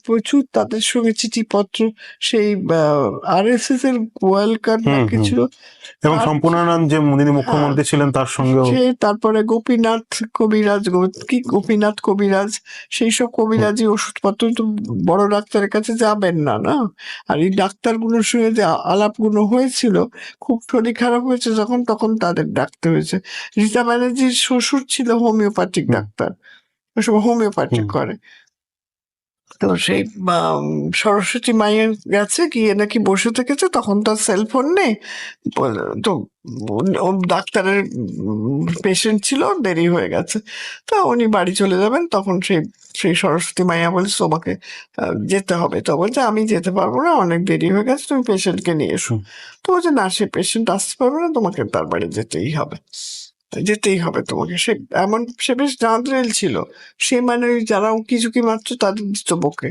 প্রচুর তাদের সঙ্গে চিঠিপত্র, সেই RSS এর গোয়ালকার না কিছু, এবং সম্পূর্ণানন্দ যে যিনি মুখ্যমন্ত্রী ছিলেন তার সঙ্গে, সে তারপরে গোপীনাথ কবিরাজ, সেই সব কবিরাজি ওষুধপত্র তো বড় ডাক্তারের কাছে যাবেন না, না? আর এই ডাক্তারগুলোর সঙ্গে যে আলাপগুলো হয়েছিল, খুব শরীর খারাপ হয়েছে যখন, তখন তাদের ডাকতে হয়েছে। রীতা ব্যানার্জির শ্বশুর ছিল হোমিওপ্যাথিক ডাক্তার, ওসব হোমিওপ্যাথিক করে। তো সেই সরস্বতী মায়ের গেছে, গিয়ে নাকি বসে থেকেছে, তখন তো সেলফোন নেই, তো ও ডাক্তারের পেশেন্ট ছিল, দেরি হয়ে গেছে, তা উনি বাড়ি চলে যাবেন, তখন সেই সরস্বতী মাইয়া বলছে তোমাকে যেতে হবে। তো বলছে আমি যেতে পারবো না, অনেক দেরি হয়ে গেছে, তুমি পেশেন্টকে নিয়ে এসো। তো বলছে না, সে পেশেন্ট আসতে পারবে না, তোমাকে তার বাড়ি যেতেই হবে তোমাকে। সে বেশ জাঁদরেল ছিল, সে মানে যারা উঁকি ঝুঁকি মারতো তাদের দিত বকে।